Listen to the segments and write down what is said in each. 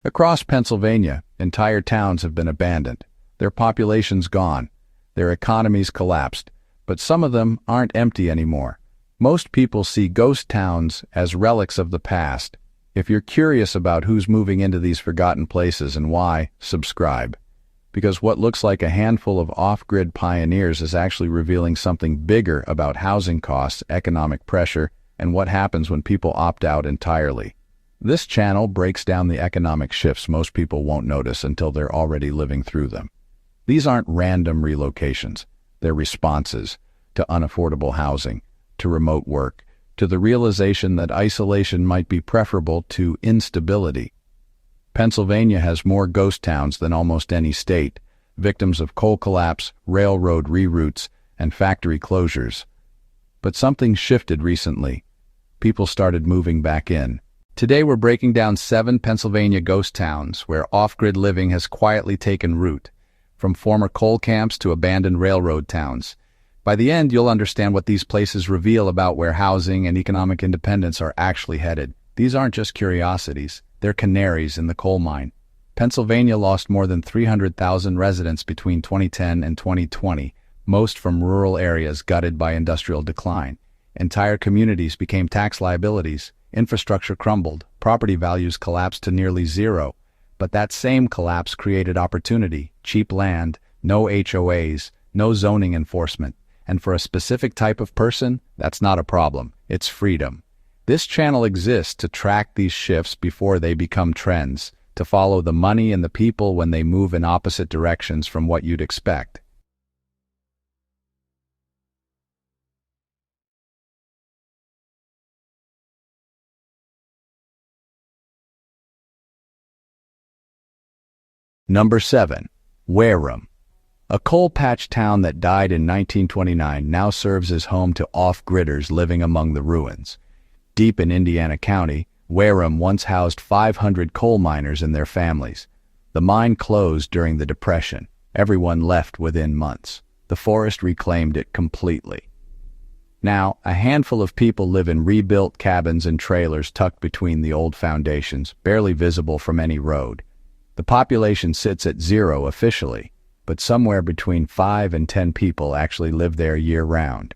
Across Pennsylvania, entire towns have been abandoned. Their population's gone. Their economies collapsed. But some of them aren't empty anymore. Most people see ghost towns as relics of the past. If you're curious about who's moving into these forgotten places and why, subscribe. Because what looks like a handful of off-grid pioneers is actually revealing something bigger about housing costs, economic pressure, and what happens when people opt out entirely. This channel breaks down the economic shifts most people won't notice until they're already living through them. These aren't random relocations. They're responses to unaffordable housing, to remote work, to the realization that isolation might be preferable to instability. Pennsylvania has more ghost towns than almost any state, victims of coal collapse, railroad reroutes, and factory closures. But something shifted recently. People started moving back in. Today we're breaking down 7 Pennsylvania ghost towns where off-grid living has quietly taken root, from former coal camps to abandoned railroad towns. By the end, you'll understand what these places reveal about where housing and economic independence are actually headed. These aren't just curiosities, they're canaries in the coal mine. Pennsylvania lost more than 300,000 residents between 2010 and 2020, most from rural areas gutted by industrial decline. Entire communities became tax liabilities. Infrastructure crumbled, property values collapsed to nearly zero. But that same collapse created opportunity, cheap land, no HOAs, no zoning enforcement. And for a specific type of person, that's not a problem, it's freedom. This channel exists to track these shifts before they become trends, to follow the money and the people when they move in opposite directions from what you'd expect. Number 7. Wehrum. A coal patch town that died in 1929 now serves as home to off-gridders living among the ruins. Deep in Indiana County, Wehrum once housed 500 coal miners and their families. The mine closed during the Depression. Everyone left within months. The forest reclaimed it completely. Now, a handful of people live in rebuilt cabins and trailers tucked between the old foundations, barely visible from any road. The population sits at 0 officially, but somewhere between 5 and 10 people actually live there year-round.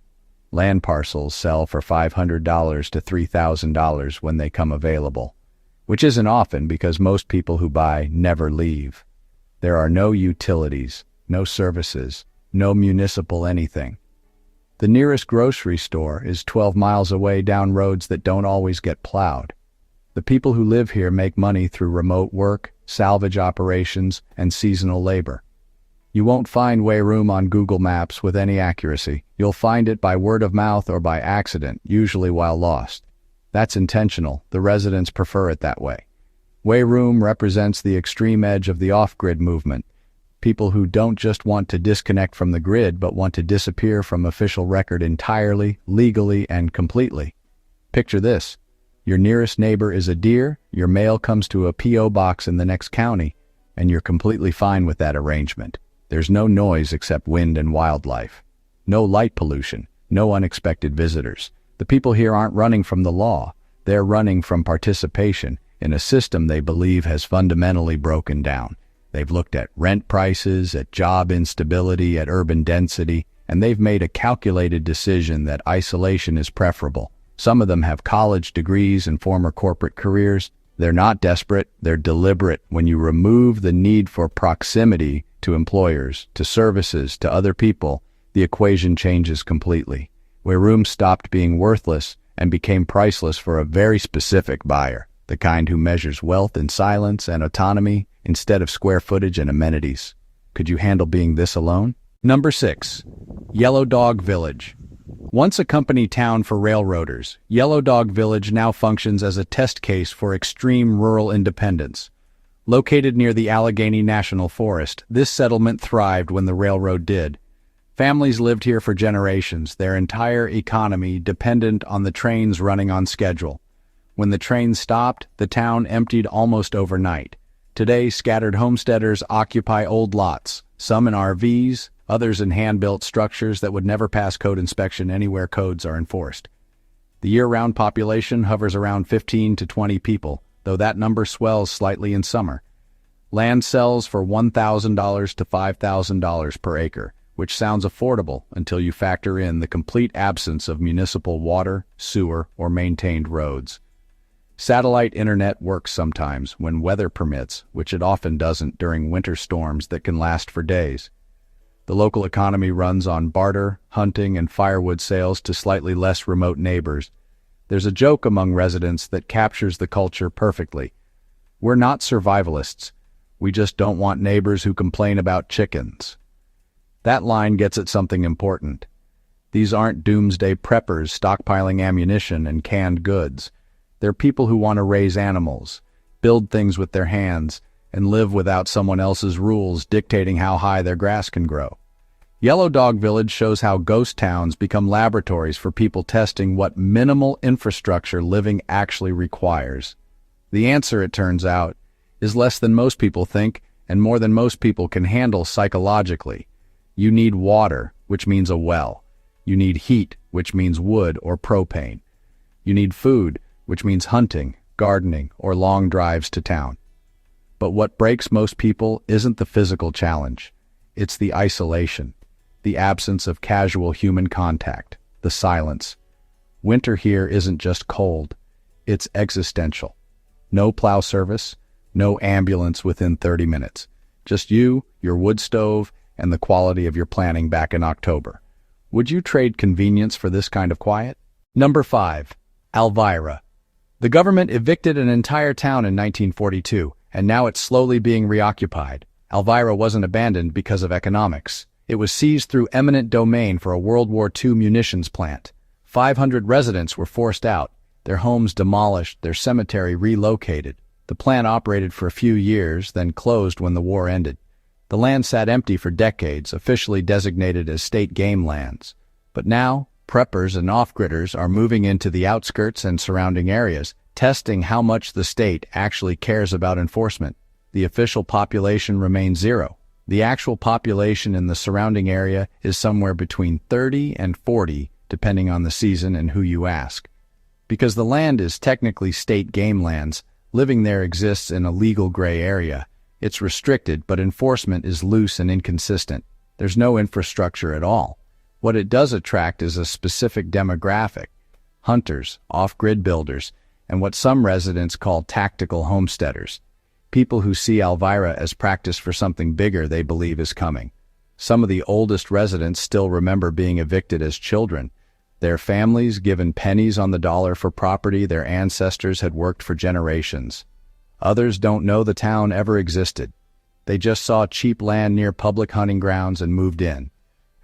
Land parcels sell for $500 to $3,000 when they come available, which isn't often because most people who buy never leave. There are no utilities, no services, no municipal anything. The nearest grocery store is 12 miles away down roads that don't always get plowed. The people who live here make money through remote work, salvage operations, and seasonal labor. You won't find Wehrum on Google Maps with any accuracy. You'll find it by word of mouth or by accident, usually while lost. That's intentional. The residents prefer it that way. Wehrum represents the extreme edge of the off-grid movement. People who don't just want to disconnect from the grid, but want to disappear from official record entirely, legally, and completely. Picture this. Your nearest neighbor is a deer, your mail comes to a P.O. box in the next county, and you're completely fine with that arrangement. There's no noise except wind and wildlife. No light pollution, no unexpected visitors. The people here aren't running from the law. They're running from participation in a system they believe has fundamentally broken down. They've looked at rent prices, at job instability, at urban density, and they've made a calculated decision that isolation is preferable. Some of them have college degrees and former corporate careers. They're not desperate, they're deliberate. When you remove the need for proximity to employers, to services, to other people, the equation changes completely. Wehrum stopped being worthless and became priceless for a very specific buyer, the kind who measures wealth in silence and autonomy instead of square footage and amenities. Could you handle being this alone? Number 6. Yellow Dog Village. Once a company town for railroaders, Yellow Dog Village now functions as a test case for extreme rural independence. Located near the Allegheny National Forest, this settlement thrived when the railroad did. Families lived here for generations, their entire economy dependent on the trains running on schedule. When the trains stopped, the town emptied almost overnight. Today, scattered homesteaders occupy old lots, some in RVs, others in hand-built structures that would never pass code inspection anywhere codes are enforced. The year-round population hovers around 15 to 20 people, though that number swells slightly in summer. Land sells for $1,000 to $5,000 per acre, which sounds affordable until you factor in the complete absence of municipal water, sewer, or maintained roads. Satellite internet works sometimes when weather permits, which it often doesn't during winter storms that can last for days. The local economy runs on barter, hunting, and firewood sales to slightly less remote neighbors. There's a joke among residents that captures the culture perfectly. We're not survivalists. We just don't want neighbors who complain about chickens. That line gets at something important. These aren't doomsday preppers stockpiling ammunition and canned goods. They're people who want to raise animals, build things with their hands, and live without someone else's rules dictating how high their grass can grow. Yellow Dog Village shows how ghost towns become laboratories for people testing what minimal infrastructure living actually requires. The answer, it turns out, is less than most people think and more than most people can handle psychologically. You need water, which means a well. You need heat, which means wood or propane. You need food, which means hunting, gardening, or long drives to town. But what breaks most people isn't the physical challenge. It's the isolation, the absence of casual human contact, the silence. Winter here isn't just cold, it's existential. No plow service, no ambulance within 30 minutes. Just you, your wood stove, and the quality of your planning back in October. Would you trade convenience for this kind of quiet? Number 5. Alvira. The government evicted an entire town in 1942, and now it's slowly being reoccupied. Alvira wasn't abandoned because of economics. It was seized through eminent domain for a World War II munitions plant. 500 residents were forced out, their homes demolished, their cemetery relocated. The plant operated for a few years, then closed when the war ended. The land sat empty for decades, officially designated as state game lands. But now, preppers and off-gridders are moving into the outskirts and surrounding areas, testing how much the state actually cares about enforcement. The official population remains 0. The actual population in the surrounding area is somewhere between 30 and 40, depending on the season and who you ask. Because the land is technically state game lands, living there exists in a legal gray area. It's restricted, but enforcement is loose and inconsistent. There's no infrastructure at all. What it does attract is a specific demographic: hunters, off-grid builders, and what some residents call tactical homesteaders. People who see Alvira as practice for something bigger they believe is coming. Some of the oldest residents still remember being evicted as children. Their families given pennies on the dollar for property their ancestors had worked for generations. Others don't know the town ever existed. They just saw cheap land near public hunting grounds and moved in.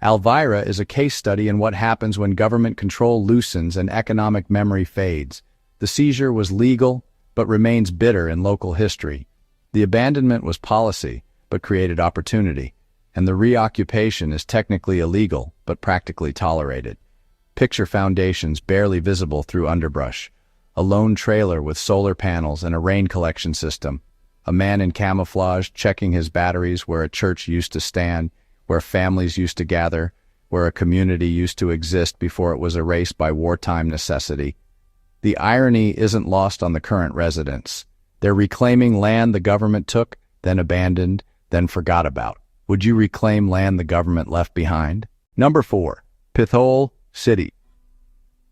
Alvira is a case study in what happens when government control loosens and economic memory fades. The seizure was legal, but remains bitter in local history. The abandonment was policy, but created opportunity. And the reoccupation is technically illegal, but practically tolerated. Picture foundations barely visible through underbrush. A lone trailer with solar panels and a rain collection system. A man in camouflage checking his batteries where a church used to stand, where families used to gather, where a community used to exist before it was erased by wartime necessity. The irony isn't lost on the current residents. They're reclaiming land the government took, then abandoned, then forgot about. Would you reclaim land the government left behind? Number 4. Pithole City.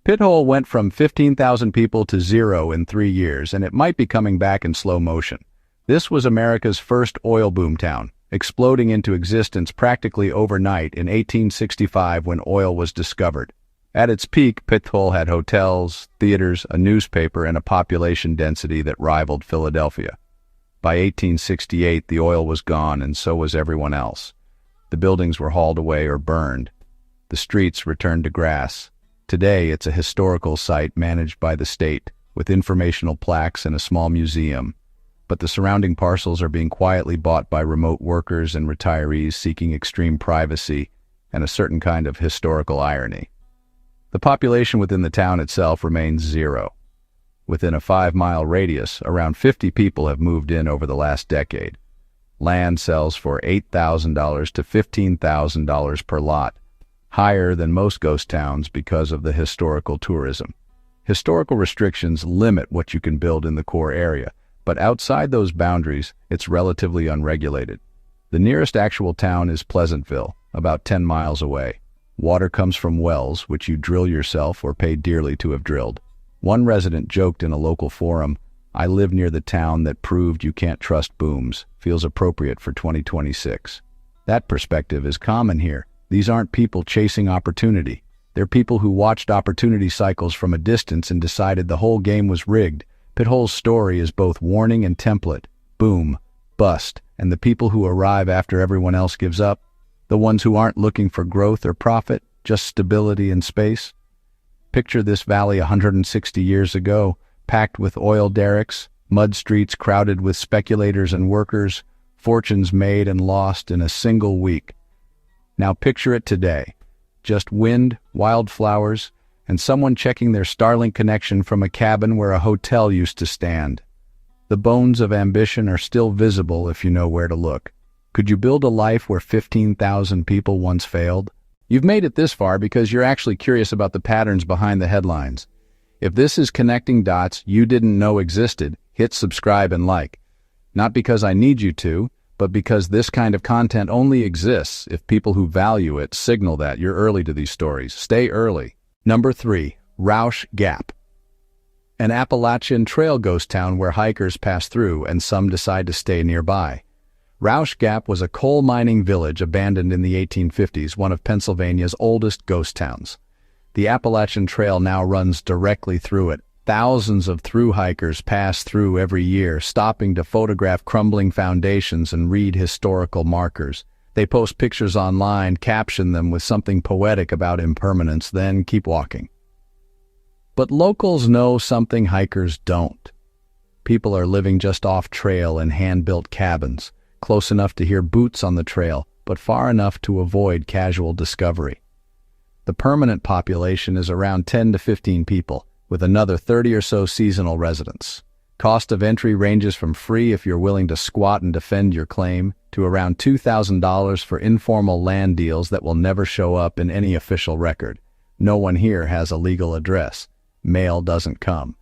Pithole went from 15,000 people to 0 in 3 years, and it might be coming back in slow motion. This was America's first oil boom town, exploding into existence practically overnight in 1865 when oil was discovered. At its peak, Pithole had hotels, theaters, a newspaper, and a population density that rivaled Philadelphia. By 1868, the oil was gone, and so was everyone else. The buildings were hauled away or burned. The streets returned to grass. Today, it's a historical site managed by the state, with informational plaques and a small museum. But the surrounding parcels are being quietly bought by remote workers and retirees seeking extreme privacy and a certain kind of historical irony. The population within the town itself remains 0. Within a 5-mile radius, around 50 people have moved in over the last decade. Land sells for $8,000 to $15,000 per lot, higher than most ghost towns because of the historical tourism. Historical restrictions limit what you can build in the core area, but outside those boundaries, it's relatively unregulated. The nearest actual town is Pleasantville, about 10 miles away. Water comes from wells, which you drill yourself or pay dearly to have drilled. One resident joked in a local forum, "I live near the town that proved you can't trust booms. Feels appropriate for 2026. That perspective is common here. These aren't people chasing opportunity. They're people who watched opportunity cycles from a distance and decided the whole game was rigged. Pithole's story is both warning and template. Boom, bust, and the people who arrive after everyone else gives up, the ones who aren't looking for growth or profit, just stability and space. Picture this valley 160 years ago, packed with oil derricks, mud streets crowded with speculators and workers, fortunes made and lost in a single week. Now picture it today. Just wind, wildflowers, and someone checking their Starlink connection from a cabin where a hotel used to stand. The bones of ambition are still visible if you know where to look. Could you build a life where 15,000 people once failed? You've made it this far because you're actually curious about the patterns behind the headlines. If this is connecting dots you didn't know existed, hit subscribe and like. Not because I need you to, but because this kind of content only exists if people who value it signal that you're early to these stories. Stay early. Number 3, Rausch Gap. An Appalachian trail ghost town where hikers pass through and some decide to stay nearby. Rausch Gap was a coal mining village abandoned in the 1850s, one of Pennsylvania's oldest ghost towns. The Appalachian Trail now runs directly through it. Thousands of through hikers pass through every year, stopping to photograph crumbling foundations and read historical markers. They post pictures online, caption them with something poetic about impermanence, then keep walking. But locals know something hikers don't. People are living just off trail in hand-built cabins, close enough to hear boots on the trail, but far enough to avoid casual discovery. The permanent population is around 10 to 15 people, with another 30 or so seasonal residents. Cost of entry ranges from free if you're willing to squat and defend your claim, to around $2,000 for informal land deals that will never show up in any official record. No one here has a legal address. Mail doesn't come.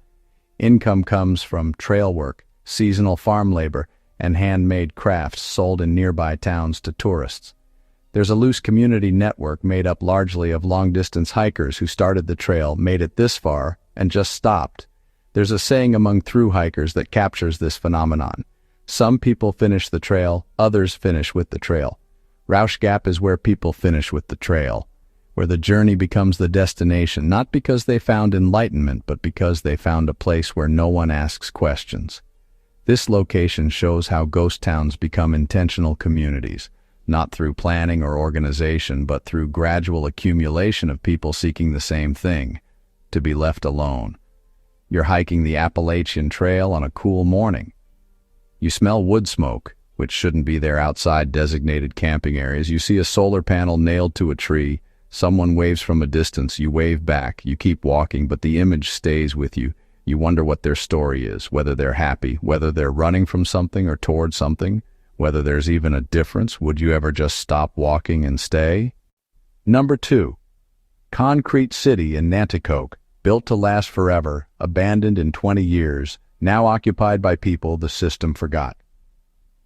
Income comes from trail work, seasonal farm labor, and handmade crafts sold in nearby towns to tourists. There's a loose community network made up largely of long-distance hikers who started the trail, made it this far, and just stopped. There's a saying among through hikers that captures this phenomenon. Some people finish the trail, others finish with the trail. Rausch Gap is where people finish with the trail, where the journey becomes the destination, not because they found enlightenment, but because they found a place where no one asks questions. This location shows how ghost towns become intentional communities, not through planning or organization, but through gradual accumulation of people seeking the same thing, to be left alone. You're hiking the Appalachian Trail on a cool morning. You smell wood smoke, which shouldn't be there outside designated camping areas. You see a solar panel nailed to a tree. Someone waves from a distance. You wave back. You keep walking, but the image stays with you. You wonder what their story is, whether they're happy, whether they're running from something or toward something, whether there's even a difference. Would you ever just stop walking and stay? Number 2, Concrete City in Nanticoke, built to last forever, abandoned in 20 years, now occupied by people the system forgot.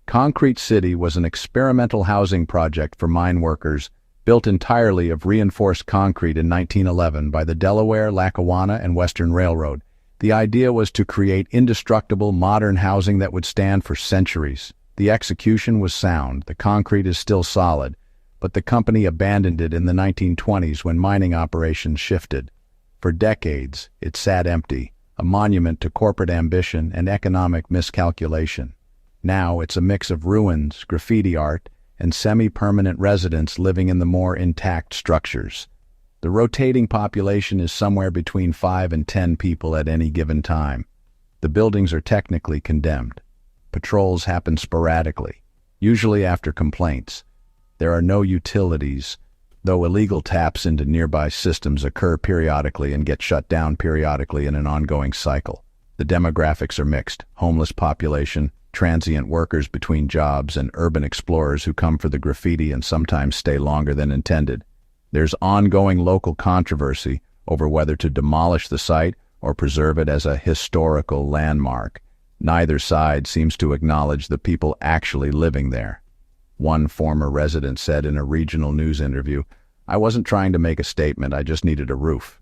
Concrete City was an experimental housing project for mine workers, built entirely of reinforced concrete in 1911 by the Delaware, Lackawanna, and Western Railroad. The idea was to create indestructible modern housing that would stand for centuries. The execution was sound, the concrete is still solid, but the company abandoned it in the 1920s when mining operations shifted. For decades, it sat empty, a monument to corporate ambition and economic miscalculation. Now it's a mix of ruins, graffiti art, and semi-permanent residents living in the more intact structures. The rotating population is somewhere between 5 and 10 people at any given time. The buildings are technically condemned. Patrols happen sporadically, usually after complaints. There are no utilities, though illegal taps into nearby systems occur periodically and get shut down periodically in an ongoing cycle. The demographics are mixed: homeless population, transient workers between jobs, and urban explorers who come for the graffiti and sometimes stay longer than intended. There's ongoing local controversy over whether to demolish the site or preserve it as a historical landmark. Neither side seems to acknowledge the people actually living there. One former resident said in a regional news interview, "I wasn't trying to make a statement, I just needed a roof."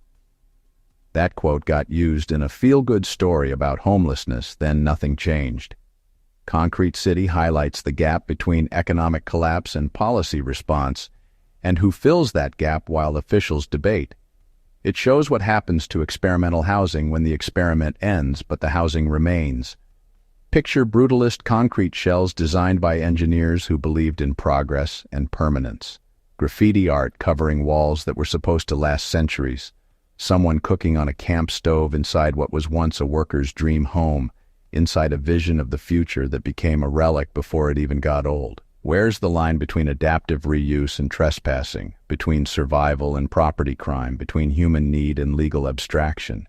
That quote got used in a feel-good story about homelessness, then nothing changed. Concrete City highlights the gap between economic collapse and policy response, and who fills that gap while officials debate. It shows what happens to experimental housing when the experiment ends, but the housing remains. Picture brutalist concrete shells designed by engineers who believed in progress and permanence. Graffiti art covering walls that were supposed to last centuries. Someone cooking on a camp stove inside what was once a worker's dream home, inside a vision of the future that became a relic before it even got old. Where's the line between adaptive reuse and trespassing, between survival and property crime, between human need and legal abstraction?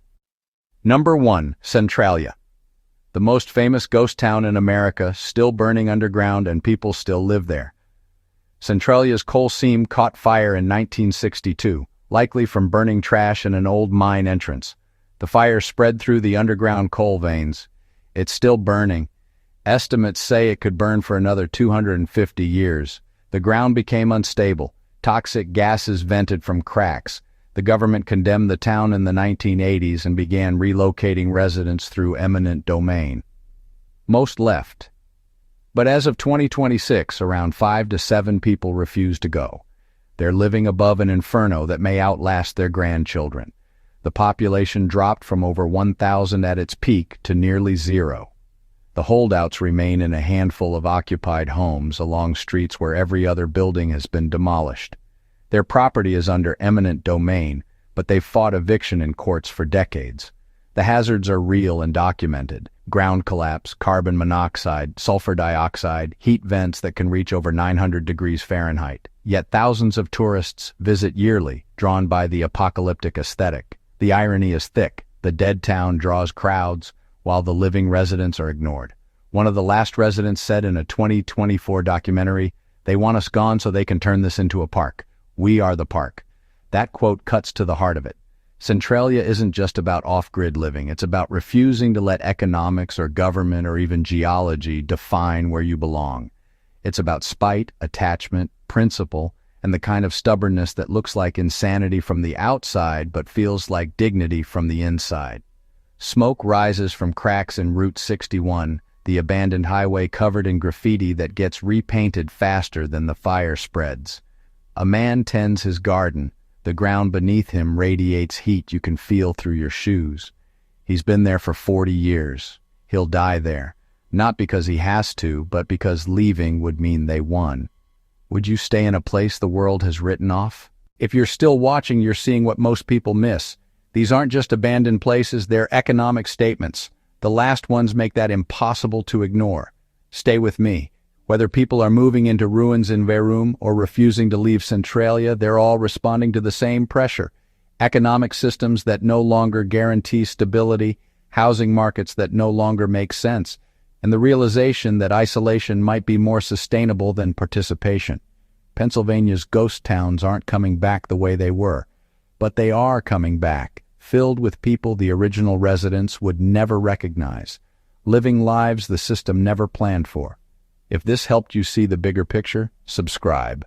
Number 1. Centralia. The most famous ghost town in America, still burning underground and people still live there. Centralia's coal seam caught fire in 1962, likely from burning trash in an old mine entrance. The fire spread through the underground coal veins. It's still burning. Estimates say it could burn for another 250 years. The ground became unstable. Toxic gases vented from cracks. The government condemned the town in the 1980s and began relocating residents through eminent domain. Most left. But as of 2026, around 5 to 7 people refuse to go. They're living above an inferno that may outlast their grandchildren. The population dropped from over 1,000 at its peak to nearly 0. The holdouts remain in a handful of occupied homes along streets where every other building has been demolished. Their property is under eminent domain, but they've fought eviction in courts for decades. The hazards are real and documented. Ground collapse, carbon monoxide, sulfur dioxide, heat vents that can reach over 900 degrees Fahrenheit. Yet thousands of tourists visit yearly, drawn by the apocalyptic aesthetic. The irony is thick. The dead town draws crowds, while the living residents are ignored. One of the last residents said in a 2024 documentary, "They want us gone so they can turn this into a park. We are the park." That quote cuts to the heart of it. Centralia isn't just about off-grid living. It's about refusing to let economics or government or even geology define where you belong. It's about spite, attachment, principle, and the kind of stubbornness that looks like insanity from the outside but feels like dignity from the inside. Smoke rises from cracks in Route 61, the abandoned highway covered in graffiti that gets repainted faster than the fire spreads. A man tends his garden. The ground beneath him radiates heat you can feel through your shoes. He's been there for 40 years. He'll die there, not because he has to, but because leaving would mean they won. Would you stay in a place the world has written off? If you're still watching, you're seeing what most people miss. These aren't just abandoned places, they're economic statements. The last ones make that impossible to ignore. Stay with me. Whether people are moving into ruins in Wehrum or refusing to leave Centralia, they're all responding to the same pressure. Economic systems that no longer guarantee stability, housing markets that no longer make sense, and the realization that isolation might be more sustainable than participation. Pennsylvania's ghost towns aren't coming back the way they were, but they are coming back, filled with people the original residents would never recognize, living lives the system never planned for. If this helped you see the bigger picture, subscribe.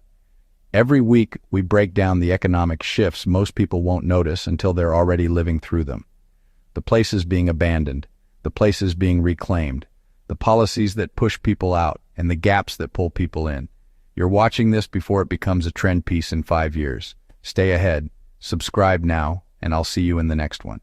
Every week, we break down the economic shifts most people won't notice until they're already living through them. The places being abandoned, the places being reclaimed, the policies that push people out, and the gaps that pull people in. You're watching this before it becomes a trend piece in 5 years. Stay ahead, subscribe now, and I'll see you in the next one.